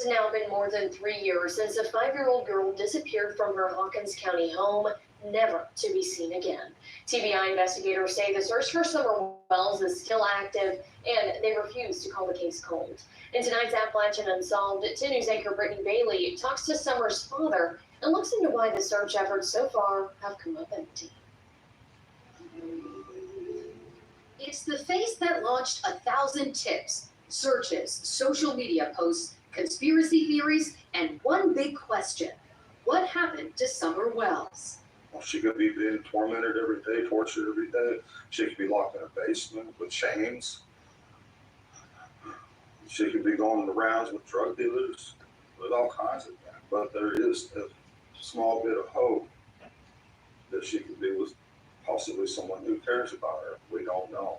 It's now been more than 3 years since a 5-year-old girl disappeared from her Hawkins County home, never to be seen again. TBI investigators say the search for Summer Wells is still active, and they refuse to call the case cold. In tonight's Appalachian Unsolved, 10 News anchor Brittany Bailey talks to Summer's father and looks into why the search efforts so far have come up empty. It's the face that launched 1,000 tips, searches, social media posts, conspiracy theories, and one big question: what happened to Summer Wells? Well, she could be being tormented every day, tortured every day. She could be locked in a basement with chains. She could be going the rounds with drug dealers, with all kinds of things. But there is a small bit of hope that she could be with possibly someone who cares about her. We don't know.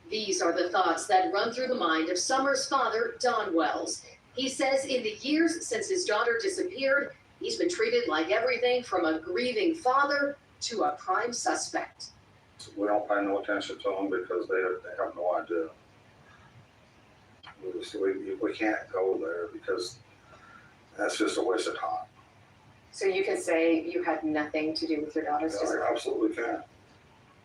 These are the thoughts that run through the mind of Summer's father, Don Wells. He says in the years since his daughter disappeared, he's been treated like everything from a grieving father to a prime suspect. We don't pay no attention to them because they have no idea. We can't go there because that's just a waste of time. So you can say you had nothing to do with your daughter's disappearance? I absolutely can.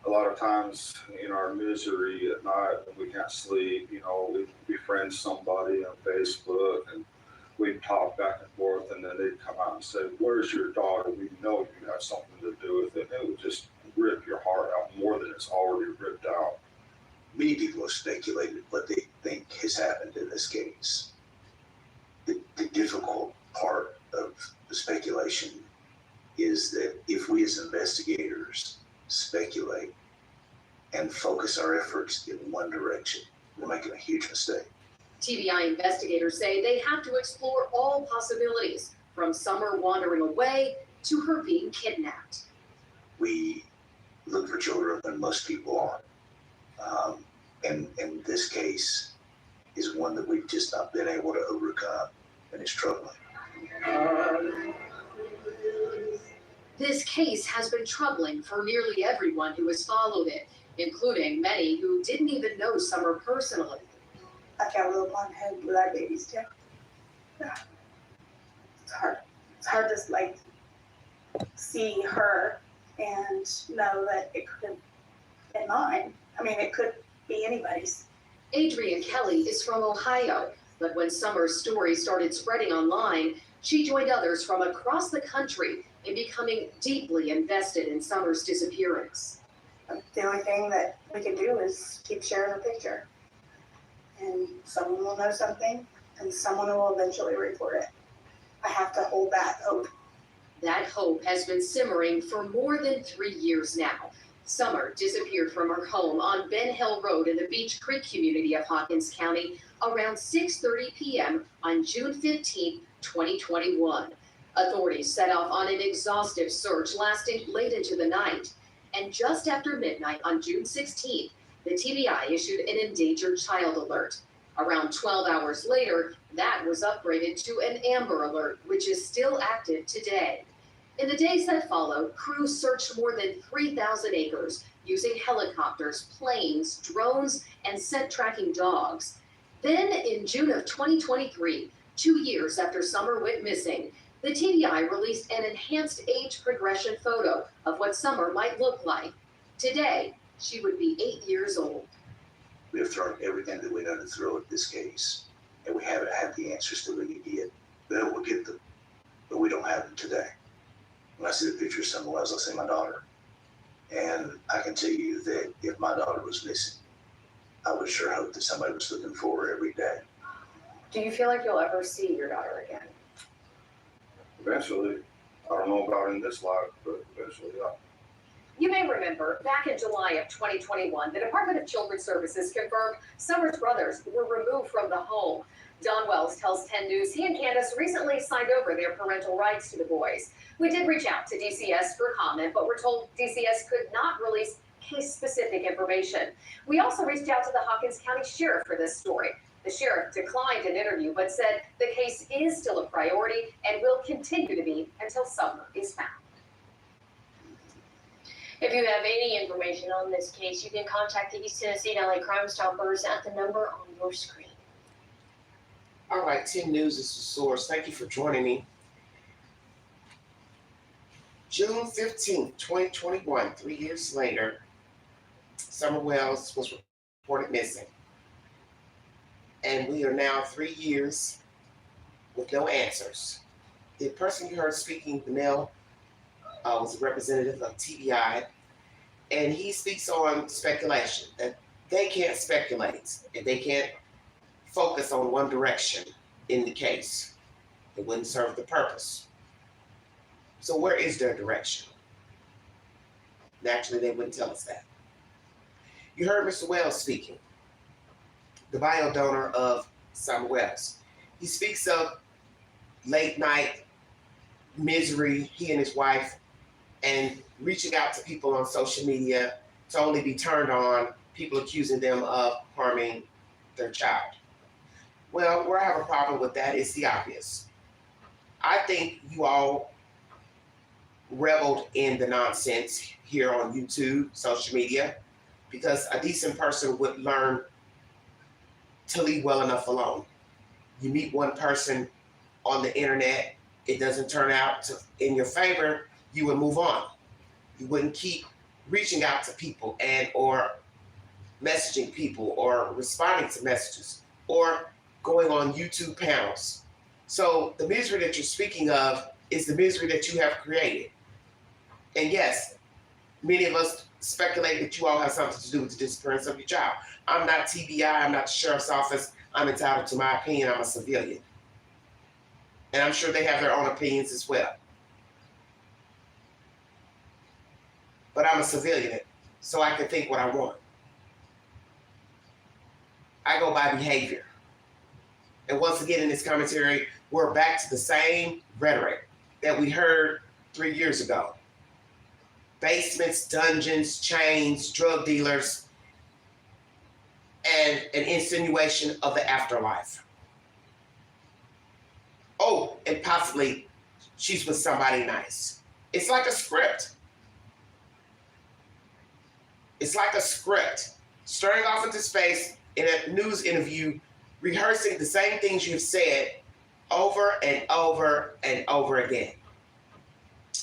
A lot of times in our misery at night when we can't sleep, we befriend somebody on Facebook and we talk back and forth, and then they'd come out and say, "Where's your daughter? We know you have something to do with it." And it would just rip your heart out more than it's already ripped out. Many people have speculated what they think has happened in this case. The difficult part of the speculation is that if we as investigators speculate and focus our efforts in one direction, we're making a huge mistake. TBI investigators say they have to explore all possibilities, from Summer wandering away to her being kidnapped. We look for children when most people aren't. And this case is one that we've just not been able to overcome, and it's troubling. This case has been troubling for nearly everyone who has followed it, including many who didn't even know Summer personally. I got a little blonde-headed black babies too. Yeah. It's hard. It's hard to see her and know that it could have been mine. I mean, it could be anybody's. Adrienne Kelly is from Ohio, but when Summer's story started spreading online, she joined others from across the country in becoming deeply invested in Summer's disappearance. The only thing that we can do is keep sharing the picture. And someone will know something, and someone will eventually report it. I have to hold that hope. That hope has been simmering for more than 3 years now. Summer disappeared from her home on Ben Hill Road in the Beach Creek community of Hawkins County around 6:30 p.m. on June 15, 2021. Authorities set off on an exhaustive search lasting late into the night. And just after midnight on June 16th, the TBI issued an endangered child alert. Around 12 hours later, that was upgraded to an Amber Alert, which is still active today. In the days that followed, crews searched more than 3,000 acres using helicopters, planes, drones, and scent tracking dogs. Then in June of 2023, 2 years after Summer went missing, the TBI released an enhanced age progression photo of what Summer might look like. Today, she would be 8 years old. We have thrown everything that we know to throw at this case, and we haven't had the answers that we need to get. Then we'll get them, but we don't have them today. When I see the picture of Summer Wells, I see my daughter. And I can tell you that if my daughter was missing, I would sure hope that somebody was looking for her every day. Do you feel like you'll ever see your daughter again? Eventually. I don't know about in this life, but eventually, yeah. You may remember, back in July of 2021, the Department of Children's Services confirmed Summer's brothers were removed from the home. Don Wells tells 10 News he and Candace recently signed over their parental rights to the boys. We did reach out to DCS for comment, but we're told DCS could not release case-specific information. We also reached out to the Hawkins County Sheriff for this story. The sheriff declined an interview, but said the case is still a priority and will continue to be until Summer is found. If you have any information on this case, you can contact the East Tennessee Valley Crime Stoppers at the number on your screen. Our All right, 10 News is the source. Thank you for joining me. June 15th, 2021, 3 years later, Summer Wells was reported missing. And we are now 3 years with no answers. The person you heard speaking, the male, was a representative of TBI, and he speaks on speculation, that they can't speculate and they can't focus on one direction in the case. It wouldn't serve the purpose. So where is their direction? Naturally, they wouldn't tell us that. You heard Mr. Wells speaking, the bio donor of Summer Wells. He speaks of late night misery, he and his wife, and reaching out to people on social media to only be turned on, people accusing them of harming their child. Well, where I have a problem with that is the obvious. I think you all reveled in the nonsense here on YouTube, social media, because a decent person would learn to leave well enough alone. You meet one person on the internet, it doesn't turn out in your favor, you would move on. You wouldn't keep reaching out to people and or messaging people or responding to messages or going on YouTube panels. So the misery that you're speaking of is the misery that you have created. And yes, many of us speculate that you all have something to do with the disappearance of your child. I'm not TBI, I'm not the sheriff's office, I'm entitled to my opinion, I'm a civilian. And I'm sure they have their own opinions as well. But I'm a civilian, so I can think what I want. I go by behavior. And once again in this commentary, we're back to the same rhetoric that we heard 3 years ago. Basements, dungeons, chains, drug dealers, and an insinuation of the afterlife. Oh, and possibly she's with somebody nice. It's like a script. It's like a script, staring off into space in a news interview, rehearsing the same things you've said over and over and over again.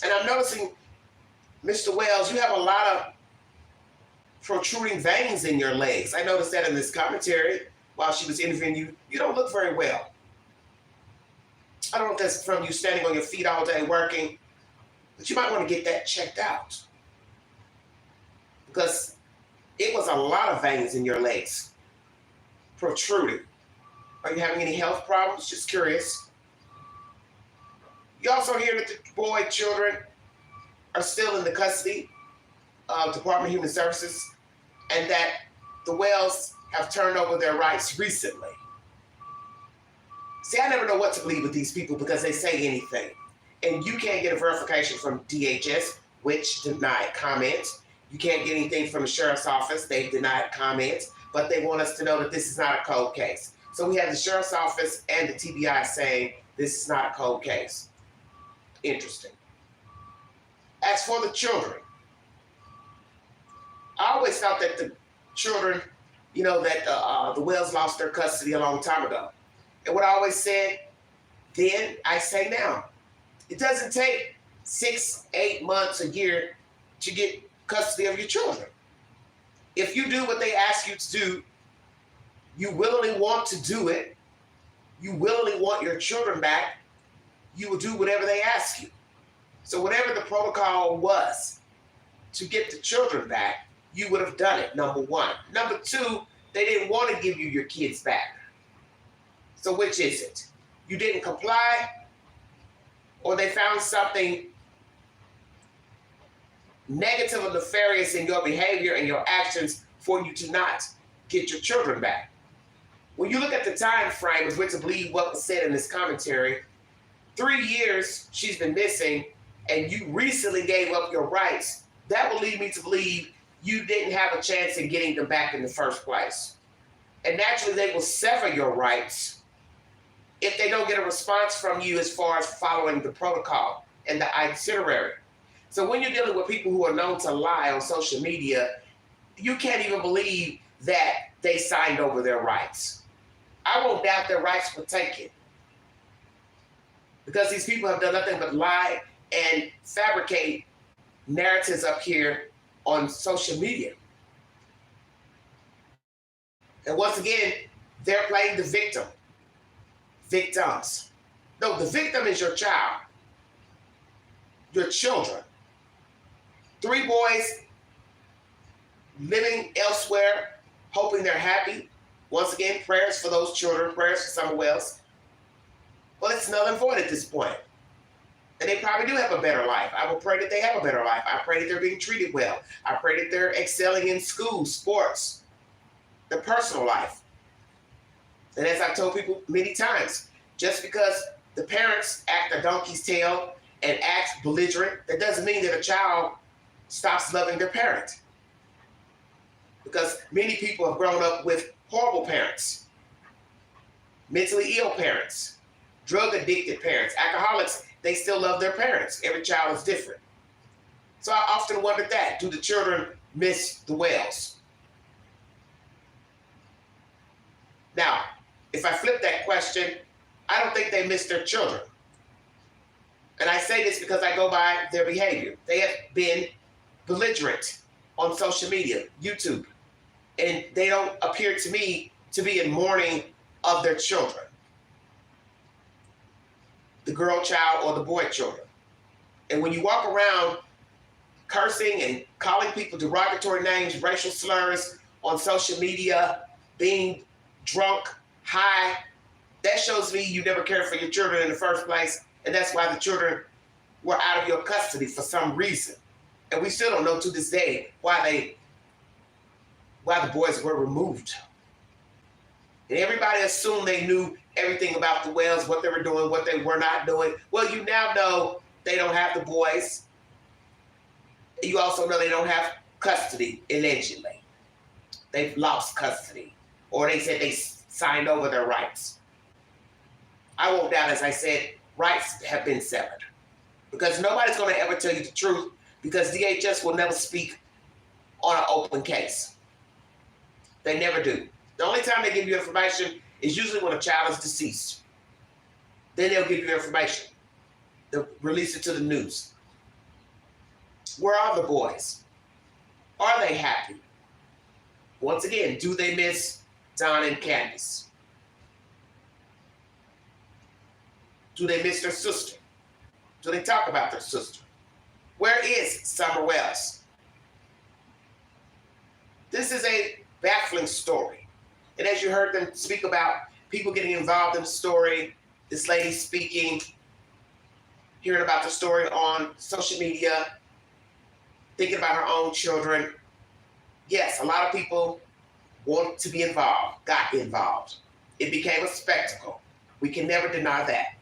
And I'm noticing, Mr. Wells, you have a lot of protruding veins in your legs. I noticed that in this commentary while she was interviewing you. You don't look very well. I don't know if that's from you standing on your feet all day working, but you might want to get that checked out. Because it was a lot of veins in your legs protruding. Are you having any health problems? Just curious. You also hear that the children are still in the custody of Department of Human Services and that the Wells have turned over their rights recently. See, I never know what to believe with these people because they say anything. And you can't get a verification from DHS, which denied comment. You can't get anything from the sheriff's office. They've denied comment, but they want us to know that this is not a cold case. So we have the sheriff's office and the TBI saying this is not a cold case. Interesting. As for the children, I always thought that the children, that the Wells lost their custody a long time ago. And what I always said then, I say now. It doesn't take 6, 8 months, a year to get custody of your children. If you do what they ask you to do, you willingly want to do it, you willingly want your children back, you will do whatever they ask you. So whatever the protocol was to get the children back, you would have done it, number one. Number two, they didn't want to give you your kids back. So which is it? You didn't comply, or they found something negative or nefarious in your behavior and your actions for you to not get your children back. When you look at the time frame with which to believe what was said in this commentary, 3 years she's been missing, and you recently gave up your rights, that will lead me to believe you didn't have a chance in getting them back in the first place. And naturally, they will sever your rights if they don't get a response from you as far as following the protocol and the itinerary. So when you're dealing with people who are known to lie on social media, you can't even believe that they signed over their rights. I won't doubt their rights were taken, because these people have done nothing but lie and fabricate narratives up here on social media. And once again, they're playing the victim. Victims. No, the victim is your child, your children. 3 boys living elsewhere, hoping they're happy. Once again, prayers for those children, prayers for Summer Wells. Well, it's null and void at this point. And they probably do have a better life. I will pray that they have a better life. I pray that they're being treated well. I pray that they're excelling in school, sports, their personal life. And as I've told people many times, just because the parents act a donkey's tail and act belligerent, that doesn't mean that a child stops loving their parent. Because many people have grown up with horrible parents, mentally ill parents, drug addicted parents, alcoholics. They still love their parents. Every child is different. So I often wondered that. Do the children miss the Wells? Now, if I flip that question, I don't think they miss their children. And I say this because I go by their behavior. They have been belligerent on social media, YouTube, and they don't appear to me to be in mourning of their children, the girl child or the boy children. And when you walk around cursing and calling people derogatory names, racial slurs on social media, being drunk, high, that shows me you never cared for your children in the first place, and that's why the children were out of your custody for some reason. And we still don't know to this day why the boys were removed. And everybody assumed they knew everything about the Wells, what they were doing, what they were not doing. Well, you now know they don't have the boys. You also know they don't have custody, allegedly. They've lost custody. Or they said they signed over their rights. I won't doubt, as I said, rights have been severed. Because nobody's going to ever tell you the truth, because DHS will never speak on an open case. They never do. The only time they give you information is usually when a child is deceased. Then they'll give you information. They'll release it to the news. Where are the boys? Are they happy? Once again, do they miss Don and Candace? Do they miss their sister? Do they talk about their sister? Where is Summer Wells? This is a baffling story. And as you heard them speak about people getting involved in the story, this lady speaking, hearing about the story on social media, thinking about her own children. Yes, a lot of people want to be involved, got involved. It became a spectacle. We can never deny that.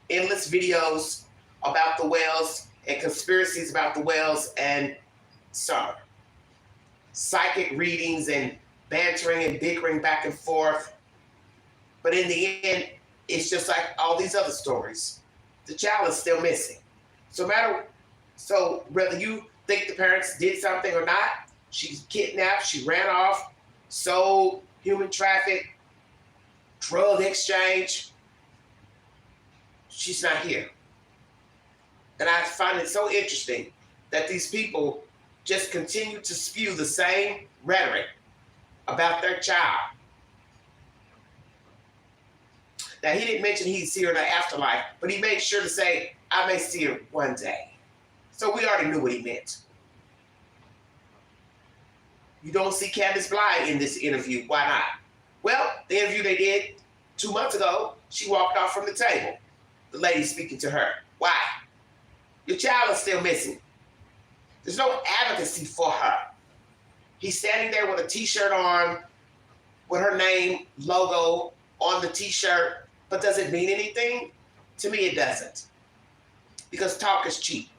Endless videos about the Wells and conspiracies about the Wells and Summer. Psychic readings and bantering and bickering back and forth. But in the end, it's just like all these other stories. The child is still missing. So whether you think the parents did something or not, she's kidnapped, she ran off, sold, human traffic, drug exchange, she's not here. And I find it so interesting that these people just continue to spew the same rhetoric about their child. Now, he didn't mention he'd see her in the afterlife, but he made sure to say, I may see her one day. So we already knew what he meant. You don't see Candace Bly in this interview. Why not? Well, the interview they did 2 months ago, she walked off from the table. The lady speaking to her. Why? Your child is still missing. There's no advocacy for her. He's standing there with a t-shirt on, with her name, logo on the t-shirt, but does it mean anything? To me, it doesn't. Because talk is cheap.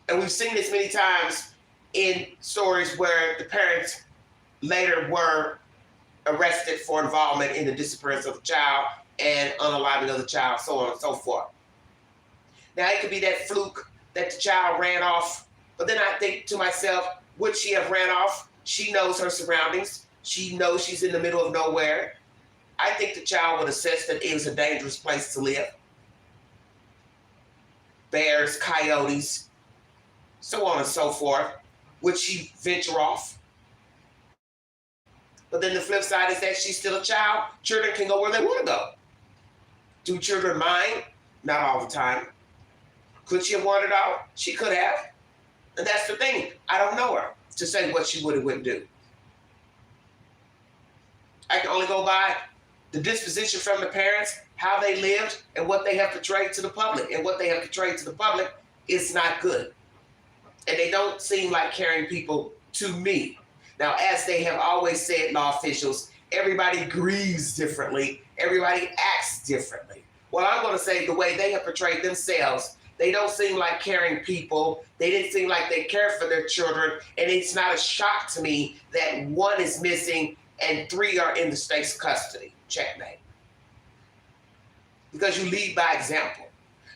And we've seen this many times in stories where the parents later were arrested for involvement in the disappearance of the child and unaliving of the child, so on and so forth. Now, it could be that fluke that the child ran off, but then I think to myself, would she have ran off? She knows her surroundings. She knows she's in the middle of nowhere. I think the child would assess that it was a dangerous place to live. Bears, coyotes, so on and so forth. Would she venture off? But then the flip side is that she's still a child. Children can go where they want to go. Do children mind? Not all the time. Could she have wandered out? She could have. And that's the thing. I don't know her to say what she would and wouldn't do. I can only go by the disposition from the parents, how they lived, and what they have portrayed to the public. And what they have portrayed to the public is not good. And they don't seem like caring people to me. Now, as they have always said, law officials, everybody grieves differently. Everybody acts differently. Well, I'm going to say the way they have portrayed themselves, they don't seem like caring people. They didn't seem like they care for their children. And it's not a shock to me that one is missing and 3 are in the state's custody. Checkmate. Because you lead by example.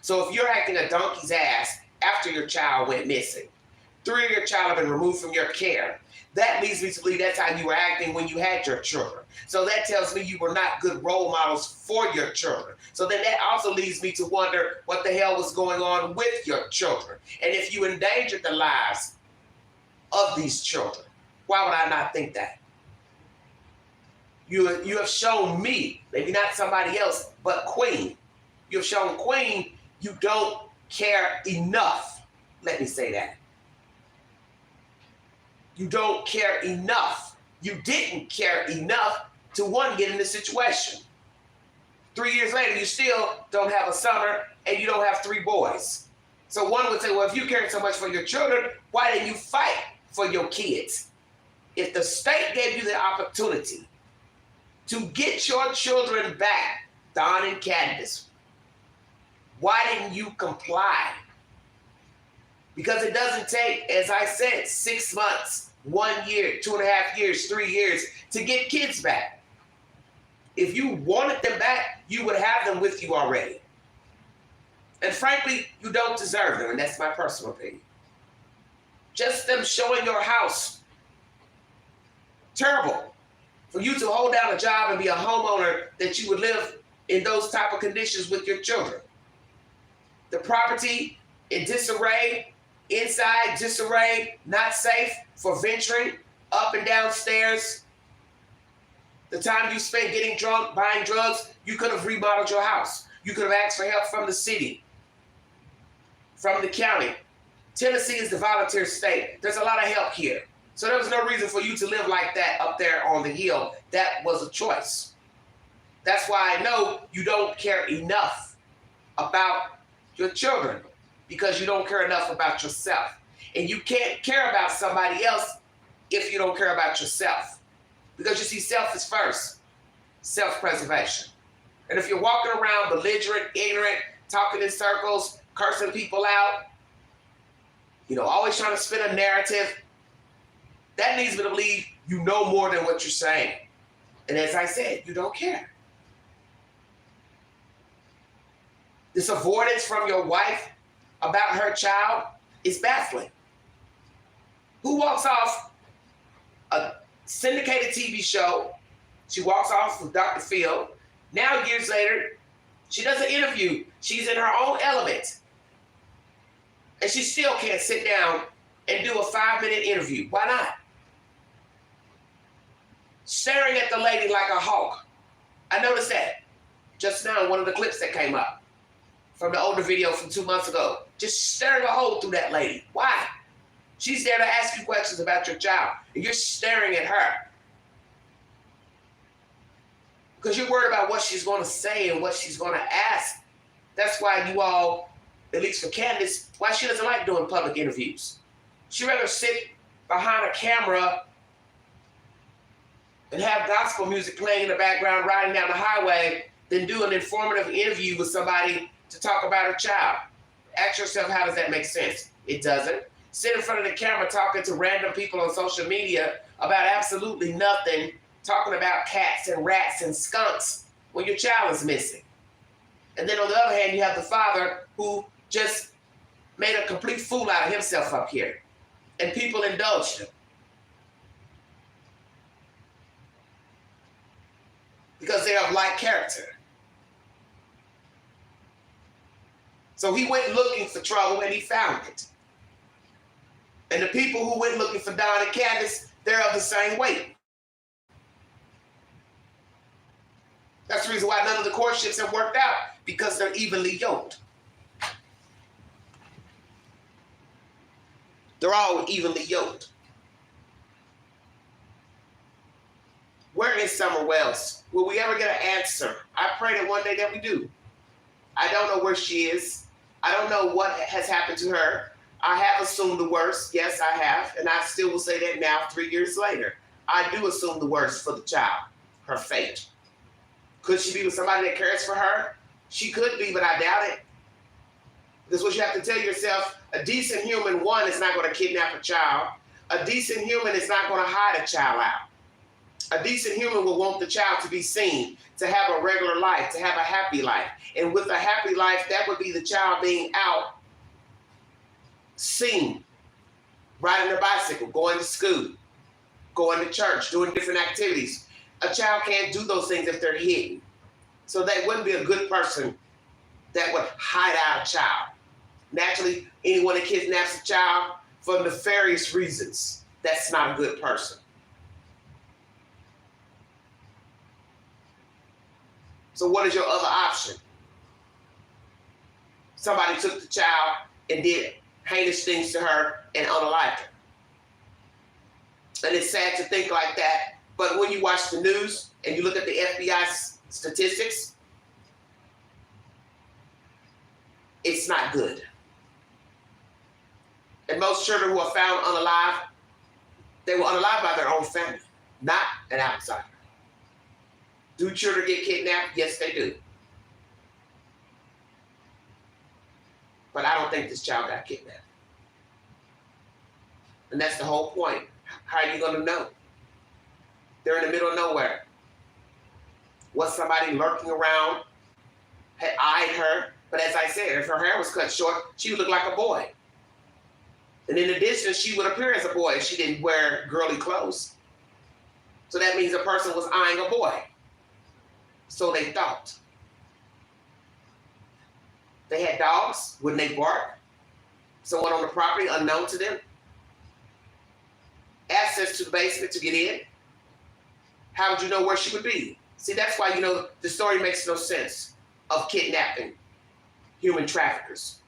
So if you're acting a donkey's ass after your child went missing, 3 of your child have been removed from your care, that leads me to believe that's how you were acting when you had your children. So that tells me you were not good role models for your children. So then that also leads me to wonder what the hell was going on with your children. And if you endangered the lives of these children, why would I not think that? You have shown me, maybe not somebody else, but Queen. You have shown Queen you don't care enough. Let me say that. You don't care enough. You didn't care enough to, one, get in this situation. 3 years later, you still don't have a summer and you don't have 3 boys. So one would say, well, if you care so much for your children, why didn't you fight for your kids? If the state gave you the opportunity to get your children back, Don and Candace, why didn't you comply? Because it doesn't take, as I said, 6 months, 1 year, 2.5 years, 3 years to get kids back. If you wanted them back, you would have them with you already. And frankly, you don't deserve them, and that's my personal opinion. Just them showing your house, terrible. For you to hold down a job and be a homeowner that you would live in those type of conditions with your children. The property in disarray, inside disarray, not safe for venturing up and down stairs. The time you spent getting drunk, buying drugs, you could have remodeled your house. You could have asked for help from the city, from the county. Tennessee is the volunteer state. There's a lot of help here. So there was no reason for you to live like that up there on the hill. That was a choice. That's why I know you don't care enough about your children, because you don't care enough about yourself. And you can't care about somebody else if you don't care about yourself. Because you see, self is first. Self-preservation. And if you're walking around belligerent, ignorant, talking in circles, cursing people out, always trying to spin a narrative, that leads me to believe you know more than what you're saying. And as I said, you don't care. This avoidance from your wife about her child is baffling. Who walks off a syndicated TV show? She walks off with Dr. Phil. Now, years later, she does an interview. She's in her own element. And she still can't sit down and do a 5-minute interview. Why not? Staring at the lady like a hawk. I noticed that just now in one of the clips that came up from the older video from 2 months ago. Just staring a hole through that lady. Why? She's there to ask you questions about your child, and you're staring at her. Because you're worried about what she's going to say and what she's going to ask. That's why you all, at least for Candace, why she doesn't like doing public interviews. She'd rather sit behind a camera and have gospel music playing in the background riding down the highway than do an informative interview with somebody to talk about her child. Ask yourself, how does that make sense? It doesn't. Sit in front of the camera talking to random people on social media about absolutely nothing, talking about cats and rats and skunks when your child is missing. And then on the other hand, you have the father who just made a complete fool out of himself up here. And people indulged him. because they are of like character. So he went looking for trouble and he found it. And the people who went looking for Don and Candace, they're of the same weight. That's the reason why none of the courtships have worked out, because they're evenly yoked. They're all evenly yoked. Where is Summer Wells? Will we ever get an answer? I pray that one day that we do. I don't know where she is. I don't know what has happened to her. I have assumed the worst. Yes, I have. And I still will say that now, 3 years later. I do assume the worst for the child, her fate. Could she be with somebody that cares for her? She could be, but I doubt it. This is what you have to tell yourself. A decent human, one, is not going to kidnap a child. A decent human is not going to hide a child out. A decent human will want the child to be seen, to have a regular life, to have a happy life. And with a happy life, that would be the child being out, seen, riding a bicycle, going to school, going to church, doing different activities. A child can't do those things if they're hidden. So they wouldn't be a good person that would hide out a child. Naturally, anyone that kidnaps a child for nefarious reasons, that's not a good person. So what is your other option? Somebody took the child and did heinous things to her and unalived her. And it's sad to think like that, but when you watch the news and you look at the FBI statistics, it's not good. And most children who are found unalive, they were unalive by their own family, not an outsider. Do children get kidnapped? Yes, they do. But I don't think this child got kidnapped. And that's the whole point. How are you going to know? They're in the middle of nowhere. Was somebody lurking around, had eyed her? But as I said, if her hair was cut short, she would look like a boy. And in the distance, she would appear as a boy if she didn't wear girly clothes. So that means a person was eyeing a boy. So they thought. They had dogs. Wouldn't they bark? Someone on the property unknown to them. Access to the basement to get in. How would you know where she would be? See, that's why, the story makes no sense of kidnapping human traffickers.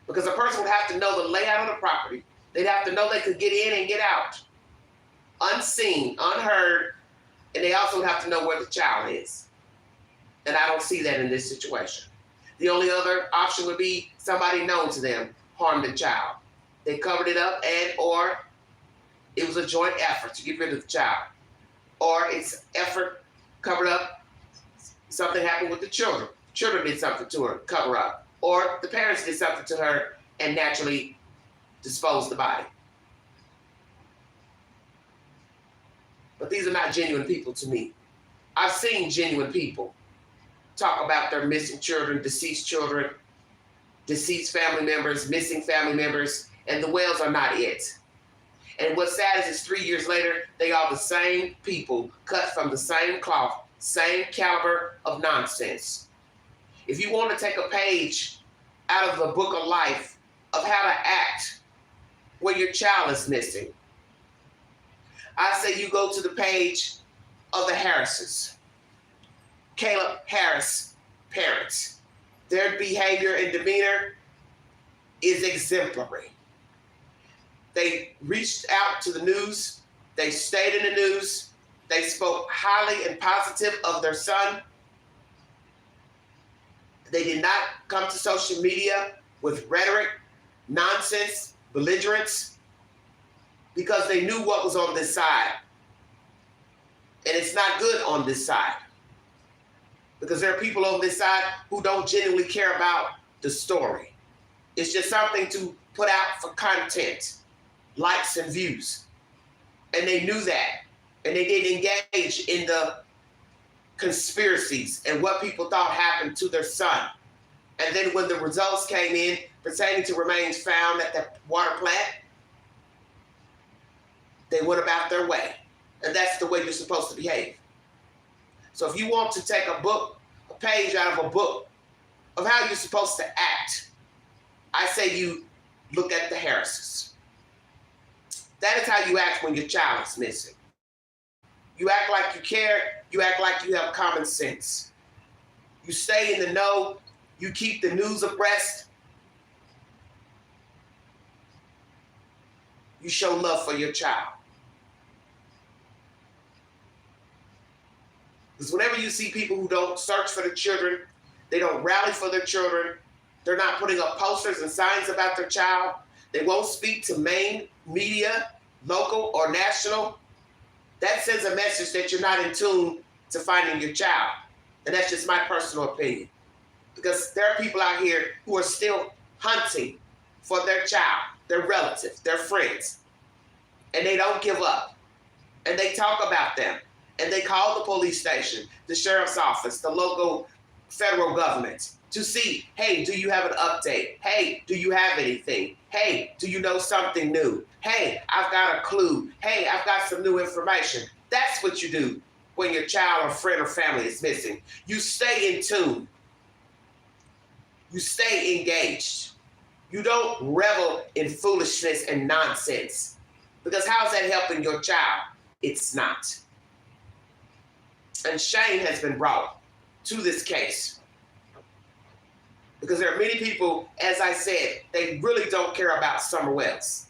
Because a person would have to know the layout of the property. They'd have to know they could get in and get out. Unseen, unheard, and they also would have to know where the child is. And I don't see that in this situation. The only other option would be somebody known to them harmed the child. They covered it up or it was a joint effort to get rid of the child. Or it's effort covered up, something happened with the children. Children did something to her, cover up. Or the parents did something to her and naturally disposed the body. But these are not genuine people to me. I've seen genuine people talk about their missing children, deceased family members, missing family members, and the Wells are not it. And what's sad is 3 years later, they are the same people cut from the same cloth, same caliber of nonsense. If you want to take a page out of the book of life of how to act when your child is missing, I say you go to the page of the Harrises. Caleb Harris parents. Their behavior and demeanor is exemplary. They reached out to the news. They stayed in the news. They spoke highly and positive of their son. They did not come to social media with rhetoric, nonsense, belligerence, because they knew what was on this side. And it's not good on this side. Because there are people on this side who don't genuinely care about the story. It's just something to put out for content, likes and views. And they knew that. And they didn't engage in the conspiracies and what people thought happened to their son. And then when the results came in pertaining to remains found at the water plant, they went about their way. And that's the way you're supposed to behave. So if you want to take a page out of a book of how you're supposed to act, I say you look at the Harrises. That is how you act when your child is missing. You act like you care. You act like you have common sense. You stay in the know. You keep the news abreast. You show love for your child. Because whenever you see people who don't search for the children, they don't rally for their children, they're not putting up posters and signs about their child, they won't speak to main media, local or national, that sends a message that you're not in tune to finding your child. And that's just my personal opinion. Because there are people out here who are still hunting for their child, their relatives, their friends. And they don't give up. And they talk about them. And they call the police station, the sheriff's office, the local federal government to see, hey, do you have an update? Hey, do you have anything? Hey, do you know something new? Hey, I've got a clue. Hey, I've got some new information. That's what you do when your child or friend or family is missing. You stay in tune. You stay engaged. You don't revel in foolishness and nonsense. Because how's that helping your child? It's not. And shame has been brought to this case. Because there are many people, as I said, they really don't care about Summer Wells.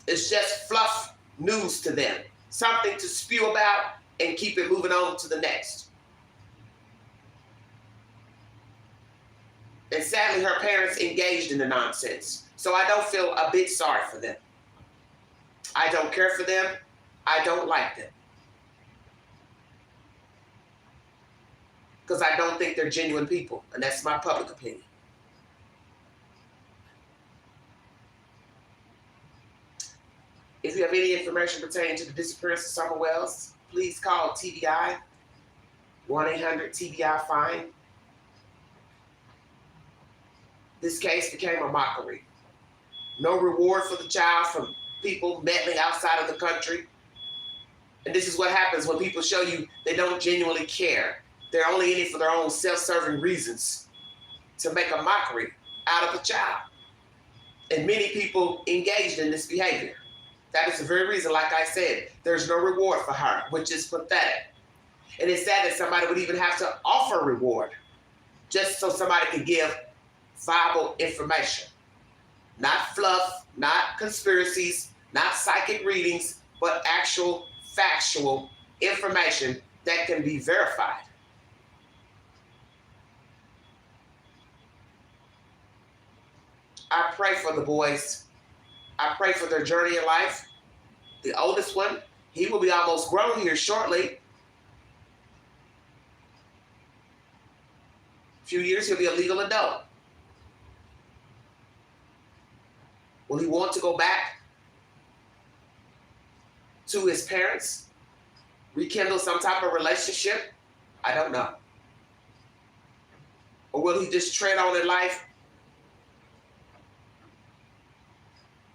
It's just fluff news to them. Something to spew about and keep it moving on to the next. And sadly, her parents engaged in the nonsense. So I don't feel a bit sorry for them. I don't care for them. I don't like them. Because I don't think they're genuine people. And that's my public opinion. If you have any information pertaining to the disappearance of Summer Wells, please call TBI, 1-800-TBI-FINE. This case became a mockery. No reward for the child from people meddling outside of the country. And this is what happens when people show you they don't genuinely care. They're only in it for their own self-serving reasons to make a mockery out of a child. And many people engaged in this behavior. That is the very reason, like I said, there's no reward for her, which is pathetic. And it's sad that somebody would even have to offer a reward just so somebody could give viable information. Not fluff, not conspiracies, not psychic readings, but actual factual information that can be verified. I pray for the boys. I pray for their journey in life. The oldest one, he will be almost grown here shortly. A few years, he'll be a legal adult. Will he want to go back to his parents? Rekindle some type of relationship? I don't know. Or will he just tread on in life?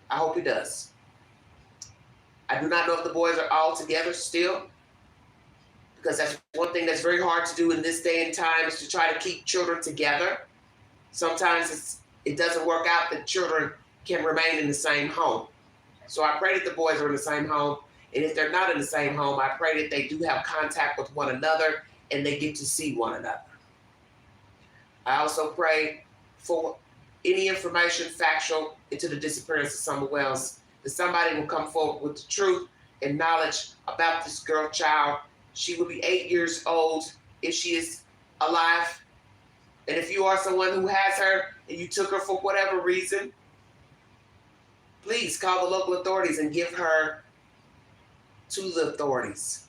I hope he does. I do not know if the boys are all together still, because that's one thing that's very hard to do in this day and time, is to try to keep children together. Sometimes it doesn't work out that children can remain in the same home. So I pray that the boys are in the same home. And if they're not in the same home, I pray that they do have contact with one another and they get to see one another. I also pray for any information factual into the disappearance of Summer Wells, that somebody will come forward with the truth and knowledge about this girl child. She will be 8 years old if she is alive. And if you are someone who has her and you took her for whatever reason, please call the local authorities and give her to the authorities.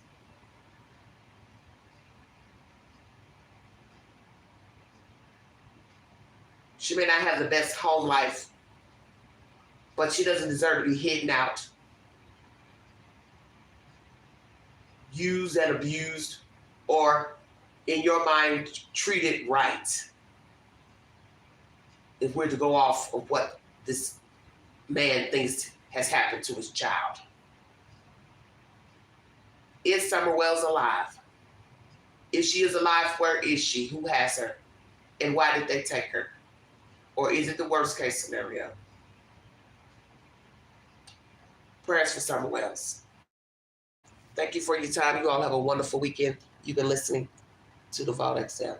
She may not have the best home life, but she doesn't deserve to be hidden out, used and abused, or, in your mind, treated right. If we're to go off of what this man thinks has happened to his child. Is Summer Wells alive? If she is alive, where is she? Who has her? And why did they take her? Or is it the worst case scenario? Prayers for Summer Wells. Thank you for your time. You all have a wonderful weekend. You've been listening to the Vault XL.